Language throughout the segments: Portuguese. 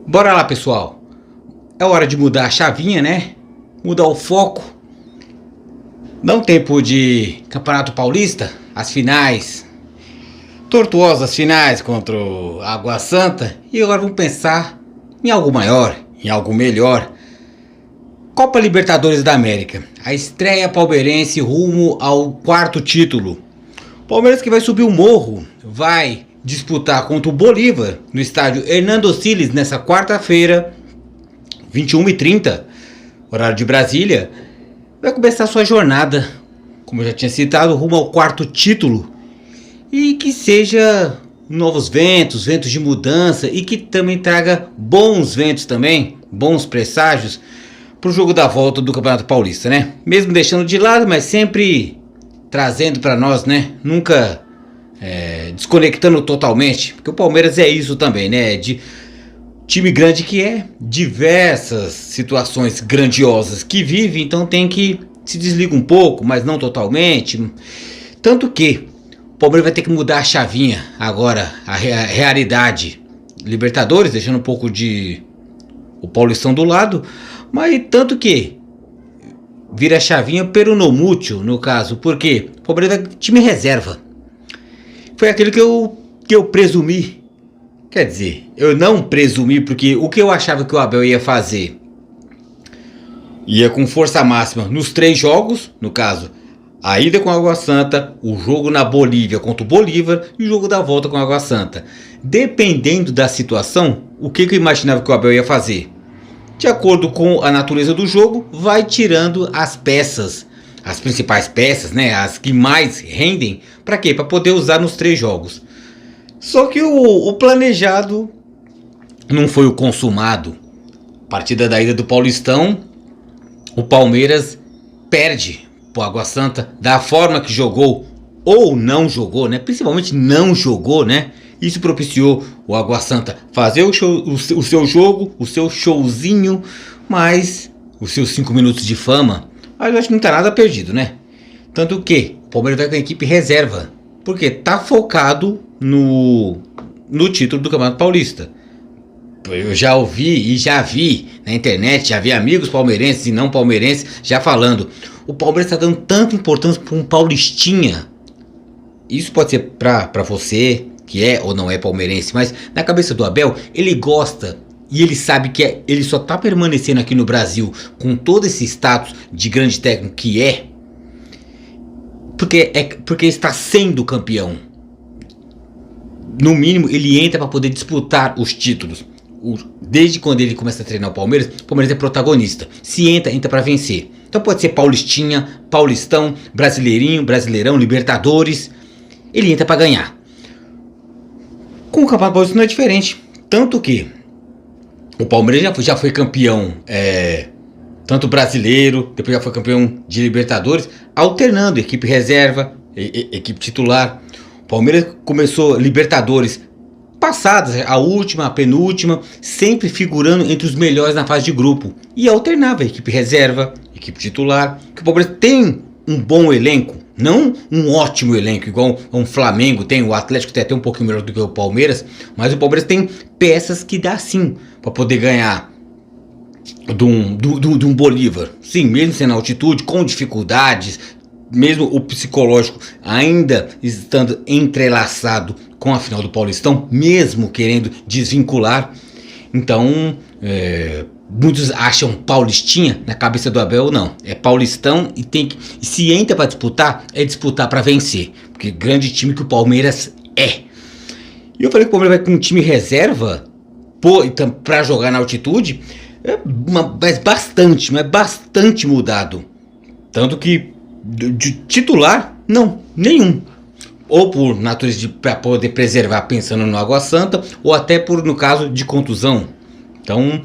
Bora lá, pessoal. É hora de mudar a chavinha, né? Mudar o foco. Dá um tempo de Campeonato Paulista, as finais, tortuosas finais contra o Água Santa. E agora vamos pensar em algo maior, em algo melhor. Copa Libertadores da América. A estreia palmeirense rumo ao quarto título. Palmeiras que vai subir o morro, vai disputar contra o Bolívar no estádio Hernando Siles nessa quarta-feira, 21h30, horário de Brasília. Vai começar sua jornada, como eu já tinha citado, rumo ao quarto título. E que seja novos ventos, ventos de mudança, e que também traga bons ventos também, bons presságios para o jogo da volta do Campeonato Paulista, né? Mesmo deixando de lado, mas sempre trazendo para nós, né? Nunca desconectando totalmente, porque o Palmeiras é isso também, né? De time grande que é, diversas situações grandiosas que vive, então tem que se desliga um pouco, mas não totalmente. Tanto que o Palmeiras vai ter que mudar a chavinha agora, a realidade. Libertadores, deixando um pouco de o Paulistão do lado, mas tanto que vira a chavinha peronomútil, no caso, porque o Palmeiras é time reserva. Foi aquilo que eu presumi. Quer dizer, eu não presumi, porque o que eu achava que o Abel ia fazer, ia com força máxima nos 3 jogos, no caso, a ida com a Água Santa, o jogo na Bolívia contra o Bolívar e o jogo da volta com a Água Santa. Dependendo da situação, o que eu imaginava que o Abel ia fazer? De acordo com a natureza do jogo, vai tirando as peças, as principais peças, né, as que mais rendem, para quê? Para poder usar nos 3 jogos. Só que o planejado não foi o consumado. Partida da ida do Paulistão, o Palmeiras perde pro Água Santa da forma que jogou ou não jogou, né? Principalmente não jogou, né? Isso propiciou o Água Santa fazer o seu jogo, o seu showzinho, mas os seus 5 minutos de fama. Mas eu acho que não tá nada perdido, né? Tanto que o Palmeiras vai com a equipe reserva, porque tá focado no título do Campeonato Paulista. Eu já ouvi e já vi na internet, já vi amigos palmeirenses e não palmeirenses já falando: o Palmeiras está dando tanta importância para um paulistinha. Isso pode ser para você que é ou não é palmeirense, mas na cabeça do Abel, ele gosta e ele sabe que ele só está permanecendo aqui no Brasil com todo esse status de grande técnico que é porque está sendo campeão. No mínimo, ele entra para poder disputar os títulos. Desde quando ele começa a treinar o Palmeiras é protagonista. Se entra, entra para vencer. Então pode ser Paulistinha, Paulistão, Brasileirinho, Brasileirão, Libertadores. Ele entra para ganhar. Com o Campeonato Paulista não é diferente. Tanto que o Palmeiras já foi campeão, tanto brasileiro, depois já foi campeão de Libertadores, alternando equipe reserva, equipe titular. O Palmeiras começou Libertadores passadas, a última, a penúltima, sempre figurando entre os melhores na fase de grupo. E alternava equipe reserva, equipe titular. Que o Palmeiras tem um bom elenco, não um ótimo elenco, igual um Flamengo tem, o Atlético tem até um pouquinho melhor do que o Palmeiras, mas o Palmeiras tem peças que dá sim para poder ganhar de um Bolívar. Sim, mesmo sendo altitude, com dificuldades, mesmo o psicológico ainda estando entrelaçado com a final do Paulistão, mesmo querendo desvincular. Então, muitos acham Paulistinha, na cabeça do Abel não, é Paulistão e se entra para disputar, é disputar para vencer, porque grande time que o Palmeiras é. E eu falei que o Palmeiras vai com um time reserva para jogar na altitude, mas bastante mudado. Tanto que de titular, não, nenhum. Ou por natureza para poder preservar pensando no Água Santa, ou até por, no caso, de contusão. Então,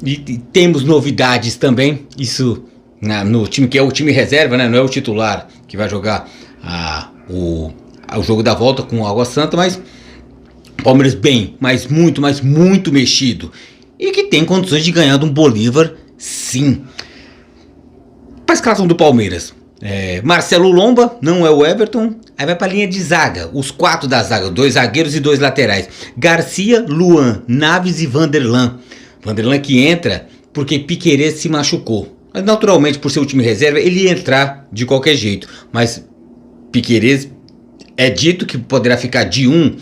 e temos novidades também, isso no time que é o time reserva, né? Não é o titular que vai jogar o jogo da volta com o Água Santa, mas Palmeiras bem, mas muito mexido. E que tem condições de ganhar de um Bolívar, sim. Para a escalação do Palmeiras, Marcelo Lomba, não é o Everton. Aí vai pra linha de zaga, os 4 da zaga, 2 zagueiros e 2 laterais. Garcia, Luan, Naves e Vanderlan. Vanderlan que entra porque Piquerez se machucou. Mas naturalmente, por ser o time reserva, ele ia entrar de qualquer jeito. Mas Piquerez é dito que poderá ficar de um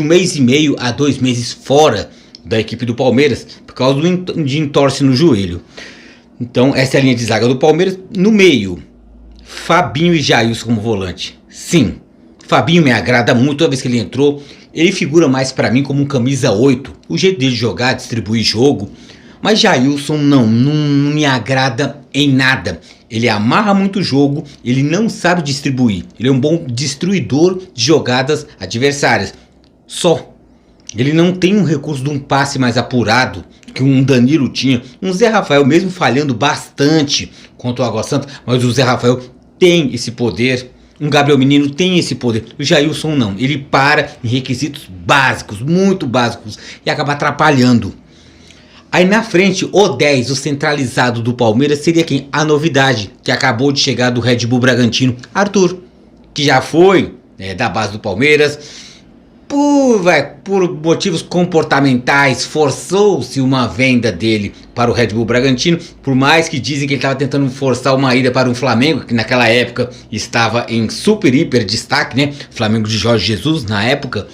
mês e meio a 2 meses fora da equipe do Palmeiras por causa de entorse no joelho. Então essa é a linha de zaga do Palmeiras. No meio, Fabinho e Jailson como volante. Sim, Fabinho me agrada muito toda vez que ele entrou. Ele figura mais pra mim como um camisa 8. O jeito dele jogar, distribuir jogo. Mas Jailson não me agrada em nada. Ele amarra muito o jogo, ele não sabe distribuir. Ele é um bom destruidor de jogadas adversárias. Só. Ele não tem um recurso de um passe mais apurado que um Danilo tinha. Um Zé Rafael mesmo falhando bastante contra o Água Santa. Mas o Zé Rafael tem esse poder. Um Gabriel Menino tem esse poder. O Jailson não. Ele para em requisitos básicos, muito básicos. E acaba atrapalhando. Aí na frente, o 10, o centralizado do Palmeiras, seria quem? A novidade, que acabou de chegar do Red Bull Bragantino, Arthur. Que já foi da base do Palmeiras. Por motivos comportamentais, forçou-se uma venda dele para o Red Bull Bragantino. Por mais que dizem que ele estava tentando forçar uma ida para o Flamengo, que naquela época estava em super hiper destaque, né? Flamengo de Jorge Jesus na época.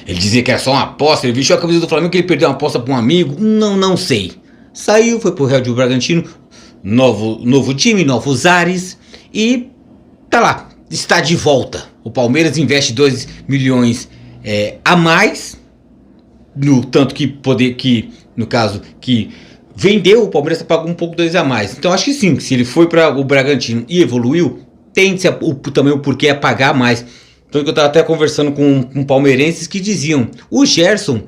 Ele dizia que era só uma aposta, ele vestiu a camisa do Flamengo que ele perdeu uma aposta para um amigo. Não sei. Saiu, foi pro Red Bull Bragantino, novo time, novos ares e tá lá, está de volta. O Palmeiras investe 2 milhões a mais, no tanto que no caso que vendeu, o Palmeiras pagou um pouco 2 a mais. Então acho que sim, se ele foi para o Bragantino e evoluiu, tem-se também o porquê é pagar mais. Então eu estava até conversando com palmeirenses que diziam, o Gerson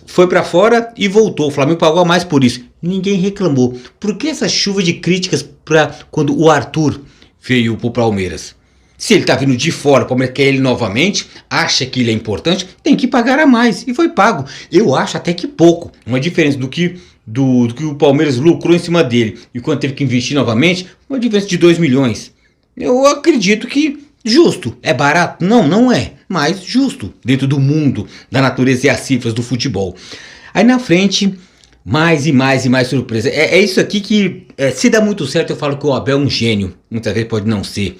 foi para fora e voltou, o Flamengo pagou a mais por isso. Ninguém reclamou. Por que essa chuva de críticas para quando o Arthur veio pro Palmeiras? Se ele tá vindo de fora, o Palmeiras quer ele novamente, acha que ele é importante, tem que pagar a mais. E foi pago. Eu acho até que pouco. Uma diferença do que o Palmeiras lucrou em cima dele e quando teve que investir novamente, uma diferença de 2 milhões. Eu acredito que justo. É barato? Não é. Mas justo. Dentro do mundo, da natureza e as cifras do futebol. Aí na frente, mais e mais surpresa. É isso aqui que, se dá muito certo, eu falo que o Abel é um gênio. Muitas vezes pode não ser.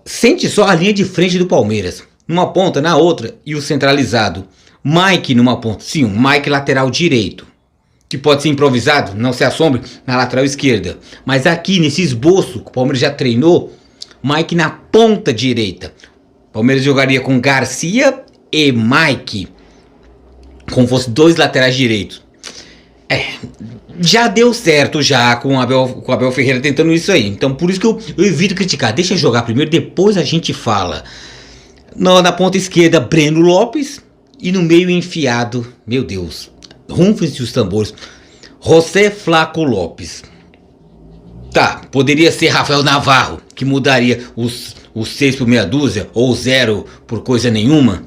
Sente só a linha de frente do Palmeiras. Numa ponta, na outra, e o centralizado. Mike numa ponta. Sim, um Mike lateral direito. Que pode ser improvisado, não se assombre, na lateral esquerda. Mas aqui, nesse esboço que o Palmeiras já treinou, Mike na ponta direita. O Palmeiras jogaria com Garcia e Mike. Como fosse 2 laterais direitos. Já deu certo já com o Abel Ferreira tentando isso aí. Então por isso que eu evito criticar. Deixa jogar primeiro, depois a gente fala. Na ponta esquerda, Breno Lopes. E no meio enfiado, meu Deus, rufem-se os tambores, José Flaco Lopes. Tá, poderia ser Rafael Navarro, que mudaria os 6 por meia dúzia, ou 0 por coisa nenhuma.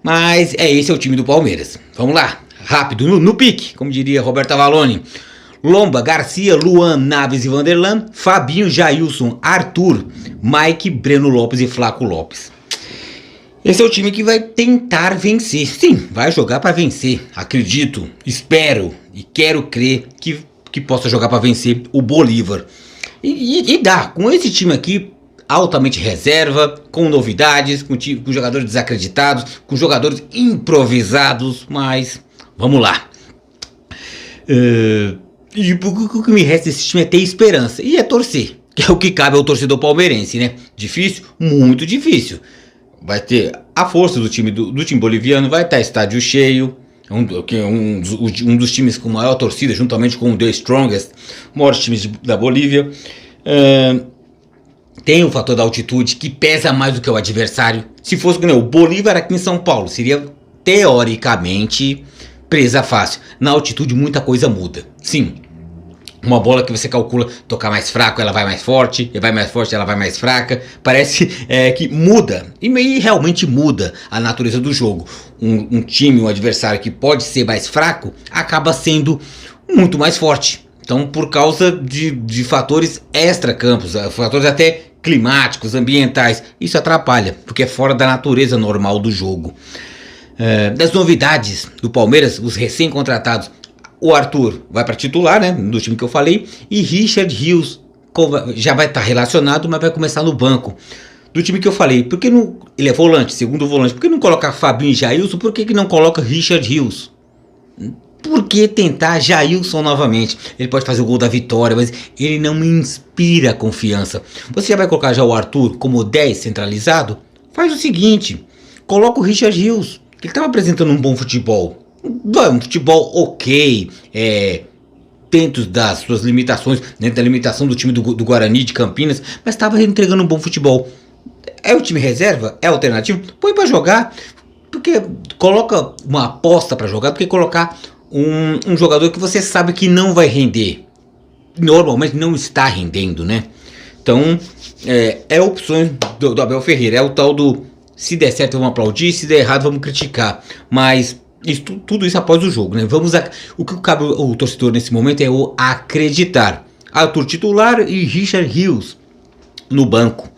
Mas esse é o time do Palmeiras. Vamos lá, rápido, no pique, como diria Roberto Avalone. Lomba, Garcia, Luan, Naves e Vanderlan, Fabinho, Jailson, Arthur, Mike, Breno Lopes e Flaco Lopes. Esse é o time que vai tentar vencer. Sim, vai jogar para vencer. Acredito, espero e quero crer que possa jogar para vencer o Bolívar. E dá, com esse time aqui, altamente reserva, com novidades, com jogadores desacreditados, com jogadores improvisados, mas vamos lá. E o que me resta desse time é ter esperança e é torcer, que é o que cabe ao torcedor palmeirense, né? Difícil? Muito difícil. Vai ter a força do time boliviano, vai estar estádio cheio, um dos times com maior torcida, juntamente com o The Strongest, maiores times da Bolívia. Tem o fator da altitude, que pesa mais do que o adversário. Se fosse o Bolívar aqui em São Paulo, seria teoricamente presa fácil. Na altitude muita coisa muda. Sim, uma bola que você calcula tocar mais fraco, ela vai mais forte, e vai mais forte, ela vai mais fraca. Parece que muda, e realmente muda a natureza do jogo. Um time, um adversário que pode ser mais fraco, acaba sendo muito mais forte. Então, por causa de fatores extra-campos, fatores até climáticos, ambientais. Isso atrapalha, porque é fora da natureza normal do jogo. Das novidades do Palmeiras, os recém-contratados, o Arthur vai para titular, né, do time que eu falei, e Richard Rios já vai estar relacionado, mas vai começar no banco do time que eu falei. Por que não, ele é volante, segundo volante, por que não colocar Fabinho e Jailson? Por que não coloca Richard Rios? Por que tentar Jailson novamente? Ele pode fazer o gol da vitória, mas ele não me inspira confiança. Você já vai colocar já o Arthur como 10 centralizado? Faz o seguinte, coloca o Richard Rios, que ele estava apresentando um bom futebol. Um futebol ok, dentro das suas limitações, dentro da limitação do time do Guarani de Campinas, mas estava entregando um bom futebol. É o time reserva? É alternativo? Põe para jogar, porque coloca uma aposta para jogar, do que colocar um jogador que você sabe que não vai render. Normalmente não está rendendo, né? Então, opções do Abel Ferreira. É o tal do, se der certo vamos aplaudir, se der errado vamos criticar. Mas tudo isso após o jogo, né? O que cabe o torcedor nesse momento é o acreditar. Arthur titular e Richard Rios no banco.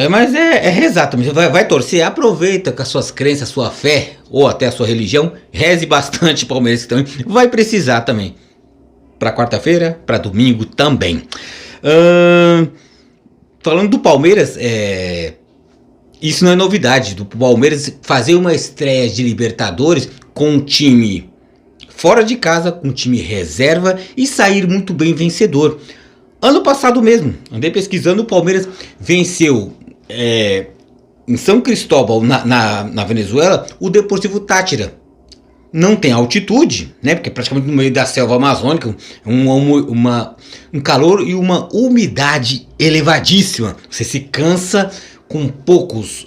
Mas é rezar também. Você vai torcer, aproveita com as suas crenças, a sua fé, ou até a sua religião. Reze bastante, Palmeiras também. Vai precisar também. Para quarta-feira, para domingo também. Falando do Palmeiras, isso não é novidade. Do Palmeiras fazer uma estreia de Libertadores com um time fora de casa, com um time reserva e sair muito bem vencedor. Ano passado mesmo, andei pesquisando, o Palmeiras venceu em São Cristóbal, na Venezuela, o Deportivo Táchira. Não tem altitude, né? Porque é praticamente no meio da selva amazônica, um calor e uma umidade elevadíssima. Você se cansa com poucos...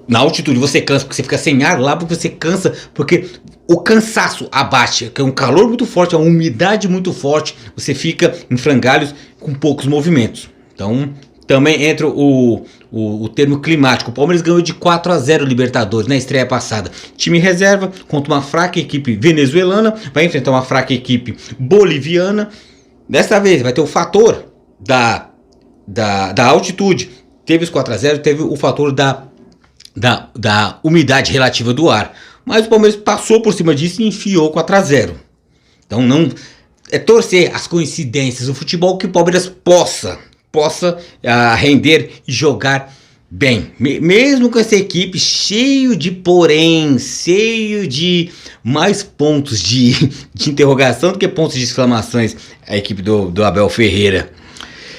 na altitude você cansa porque você fica sem ar, lá porque você cansa, porque o cansaço abate, que é um calor muito forte, a umidade muito forte, você fica em frangalhos com poucos movimentos. Então também entra o termo climático. O Palmeiras ganhou de 4-0 Libertadores na estreia passada. Time reserva contra uma fraca equipe venezuelana, vai enfrentar uma fraca equipe boliviana. Dessa vez vai ter o fator da altitude. Teve os 4-0, teve o fator da umidade relativa do ar. Mas o Palmeiras passou por cima disso e enfiou 4-0. Então não é torcer as coincidências. O futebol que o Palmeiras possa render e jogar bem. Mesmo com essa equipe cheio de porém, cheio de mais pontos de interrogação do que pontos de exclamações, a equipe do Abel Ferreira.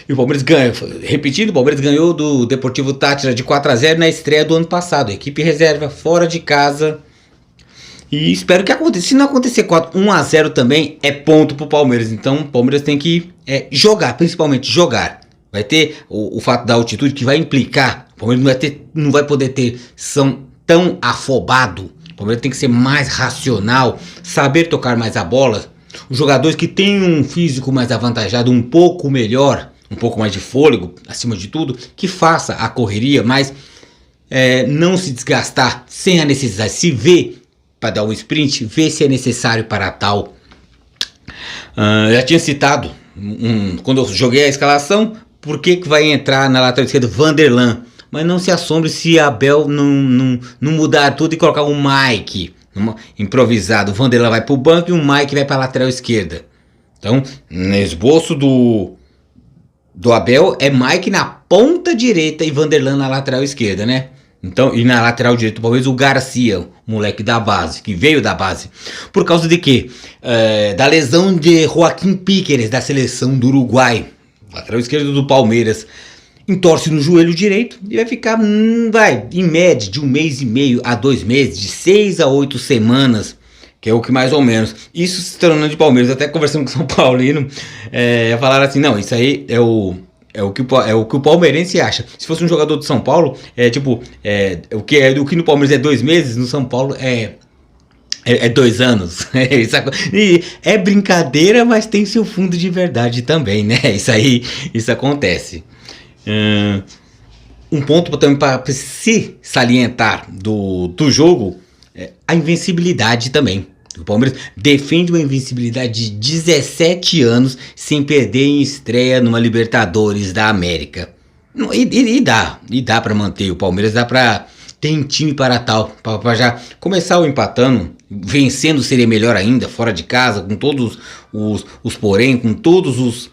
E o Palmeiras ganha, repetindo, o Palmeiras ganhou do Deportivo Táchira de 4-0 na estreia do ano passado. Equipe reserva, fora de casa. E espero que aconteça. Se não acontecer 1-0 também, é ponto pro Palmeiras. Então o Palmeiras tem que jogar, principalmente jogar. Vai ter o fato da altitude que vai implicar. O Palmeiras não vai poder ter tão afobado. O Palmeiras tem que ser mais racional, saber tocar mais a bola. Os jogadores que têm um físico mais avantajado, um pouco melhor, um pouco mais de fôlego, acima de tudo, que faça a correria, mas não se desgastar sem a necessidade. Se vê para dar um sprint, vê se é necessário para tal. Já tinha citado, quando eu joguei a escalação, por que vai entrar na lateral esquerda Vanderlan. Mas não se assombre se Abel não mudar tudo e colocar um Mike improvisado. O Vanderlan vai para o banco e o Mike vai para a lateral esquerda. Então, no esboço do Abel é Mike na ponta direita e Vanderlan na lateral esquerda, né? Então, e na lateral direita, talvez o Garcia, o moleque da base, que veio da base. Por causa de quê? Da lesão de Joaquim Píqueres, da seleção do Uruguai. Lateral esquerdo do Palmeiras. Entorce no joelho direito e vai ficar, em média, de 1 mês e meio a 2 meses, de 6 a 8 semanas, que é o que mais ou menos. Isso se tornando de Palmeiras, até conversando com o São Paulino, falaram assim, não, isso aí é o que o palmeirense acha. Se fosse um jogador de São Paulo, o que no Palmeiras é 2 meses, no São Paulo é 2 anos. E é brincadeira, mas tem seu fundo de verdade também, né? Isso acontece. Um ponto também para se salientar do jogo, a invencibilidade também. O Palmeiras defende uma invencibilidade de 17 anos sem perder em estreia numa Libertadores da América. E dá pra manter. O Palmeiras dá pra... Tem time para tal, para já começar o empatando, vencendo seria melhor ainda, fora de casa, com todos os porém, com todos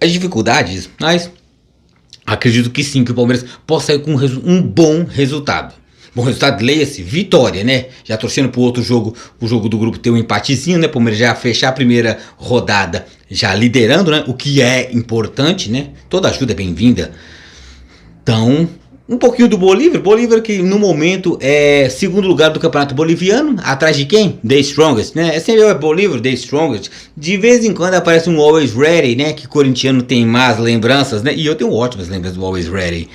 as dificuldades, mas acredito que sim, que o Palmeiras possa sair com um bom resultado. Bom resultado, leia-se, vitória, né? Já torcendo pro outro jogo, o jogo do grupo ter um empatezinho, né? O Palmeiras já fechar a primeira rodada já liderando, né? O que é importante, né? Toda ajuda é bem-vinda. Então, um pouquinho do Bolívar. Bolívar que no momento é segundo lugar do campeonato boliviano. Atrás de quem? The Strongest, né? É sempre o Bolívar, The Strongest. De vez em quando aparece um Always Ready, né? Que corintiano tem más lembranças, né? E eu tenho ótimas lembranças do Always Ready.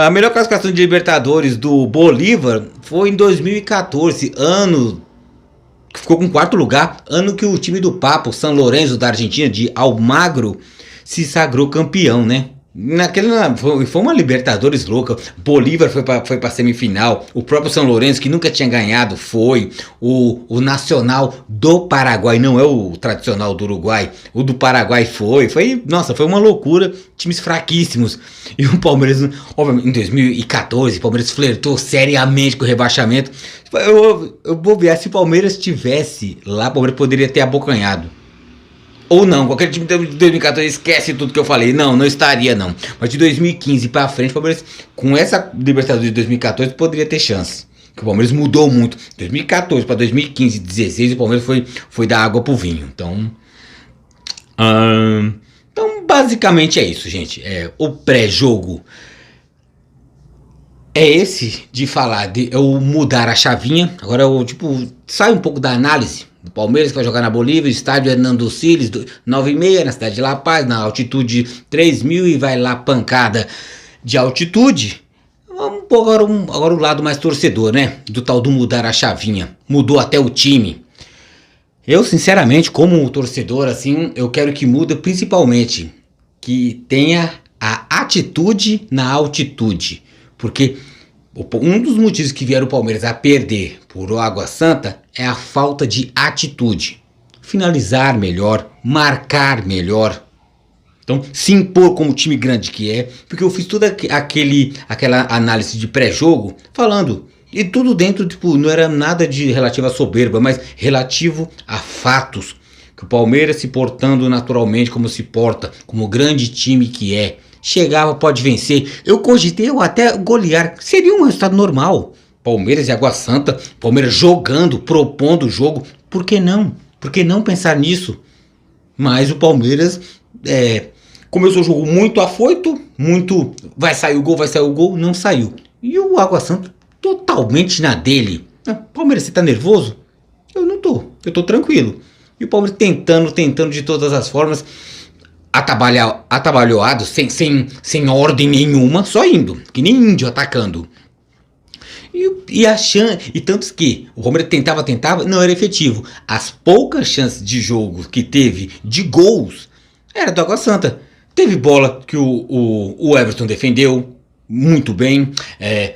A melhor classificação de Libertadores do Bolívar foi em 2014, ano que ficou com quarto lugar. Ano que o time do Papo, São Lourenço da Argentina, de Almagro, se sagrou campeão, né? Foi uma Libertadores louca. Bolívar foi pra semifinal. O próprio São Lourenço, que nunca tinha ganhado, foi. O Nacional do Paraguai, não é o tradicional do Uruguai. O do Paraguai nossa, foi uma loucura. Times fraquíssimos. E o Palmeiras, obviamente, em 2014, o Palmeiras flertou seriamente com o rebaixamento. Eu vou ver, se o Palmeiras tivesse lá, o Palmeiras poderia ter abocanhado. Ou não, qualquer time de 2014 esquece tudo que eu falei. Não estaria não. Mas de 2015 pra frente, o Palmeiras, com essa Libertadores de 2014, poderia ter chance. Porque o Palmeiras mudou muito. 2014 pra 2015 e 2016, o Palmeiras foi da água pro vinho. Então, basicamente é isso, gente. O pré-jogo é esse de falar de eu mudar a chavinha. Agora eu, sai um pouco da análise do Palmeiras, que vai jogar na Bolívia, estádio Hernando Siles, 9h30, na cidade de La Paz, na altitude 3.000, e vai lá pancada de altitude. Vamos pôr agora o lado mais torcedor, né? Do tal do mudar a chavinha. Mudou até o time. Eu, sinceramente, como torcedor, assim, eu quero que mude principalmente que tenha a atitude na altitude. Porque um dos motivos que vieram o Palmeiras a perder por Água Santa é a falta de atitude. Finalizar melhor, marcar melhor. Então, se impor como time grande que é. Porque eu fiz toda aquela análise de pré-jogo falando. E tudo dentro, não era nada de relativo à soberba, mas relativo a fatos. Que o Palmeiras se portando naturalmente como se porta, como grande time que é. Chegava, pode vencer. Eu cogitei até golear. Seria um resultado normal. Palmeiras e Água Santa. Palmeiras jogando, propondo o jogo. Por que não? Por que não pensar nisso? Mas o Palmeiras começou o jogo muito afoito. Muito vai sair o gol. Não saiu. E o Água Santa totalmente na dele. Palmeiras, você tá nervoso? Eu não tô. Eu tô tranquilo. E o Palmeiras tentando de todas as formas. Atabalhoado, sem ordem nenhuma, só indo, que nem índio atacando. E tantos que o Palmeiras tentava, não era efetivo. As poucas chances de jogo que teve de gols era do Água Santa. Teve bola que o Everton defendeu muito bem.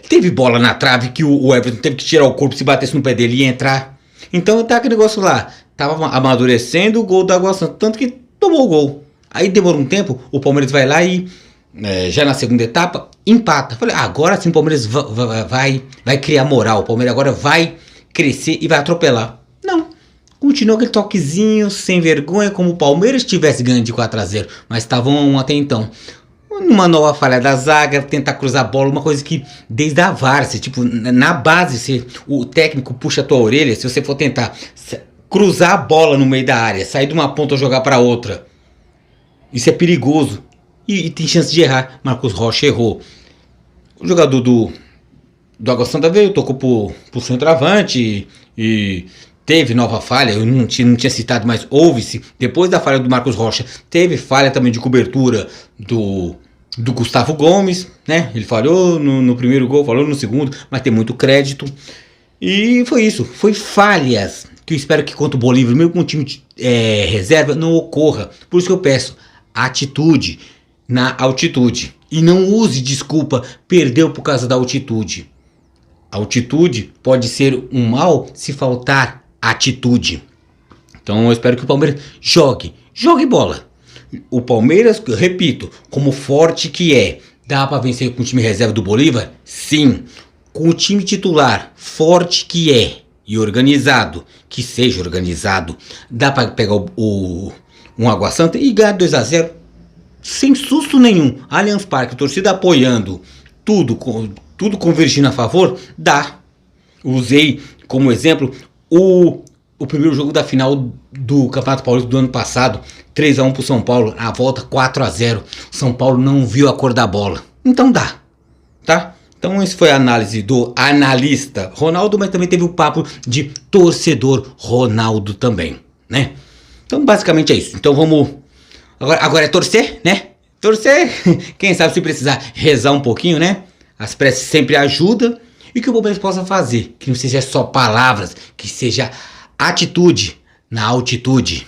Teve bola na trave que o Everton teve que tirar o corpo, se batesse no pé dele ia entrar. Então tá aquele negócio lá. Tava amadurecendo o gol do Água Santa, tanto que tomou o gol. Aí demorou um tempo, o Palmeiras vai lá e já na segunda etapa empata. Falei, agora sim o Palmeiras vai criar moral. O Palmeiras agora vai crescer e vai atropelar. Não, continuou aquele toquezinho sem vergonha, como o Palmeiras tivesse ganho de 4-0. Mas estavam 1 até então. Numa nova falha da zaga, tentar cruzar a bola, uma coisa que desde a várzea, na base, o técnico puxa a tua orelha, se você for tentar cruzar a bola no meio da área, sair de uma ponta ou jogar para outra. Isso é perigoso. E tem chance de errar. Marcos Rocha errou. O jogador do Água Santa veio, tocou pro centroavante e teve nova falha. Eu não tinha citado, mas houve-se. Depois da falha do Marcos Rocha, teve falha também de cobertura do Gustavo Gomes, né? Ele falhou no primeiro gol, falhou no segundo, mas tem muito crédito. E foi isso. Foi falhas que eu espero que contra o Bolívar, mesmo com o time reserva, não ocorra. Por isso que eu peço atitude na altitude. E não use desculpa, perdeu por causa da altitude. Altitude pode ser um mal se faltar atitude. Então eu espero que o Palmeiras jogue bola. O Palmeiras, repito, como forte que é, dá para vencer com o time reserva do Bolívar? Sim. Com o time titular, forte que é, e organizado, que seja organizado, dá para pegar um Água Santa e ganhar 2-0 sem susto nenhum. Allianz Parque, torcida apoiando, tudo convergindo a favor, dá. Usei como exemplo o primeiro jogo da final do Campeonato Paulista do ano passado, 3-1 pro São Paulo, a volta 4-0. São Paulo não viu a cor da bola. Então dá, tá? Então essa foi a análise do analista Ronaldo, mas também teve o papo de torcedor Ronaldo também, né? Então basicamente é isso. Então vamos... Agora é torcer, né? Torcer. Quem sabe se precisar rezar um pouquinho, né? As preces sempre ajudam. E que o Palmeiras possa fazer. Que não seja só palavras, que seja atitude na altitude.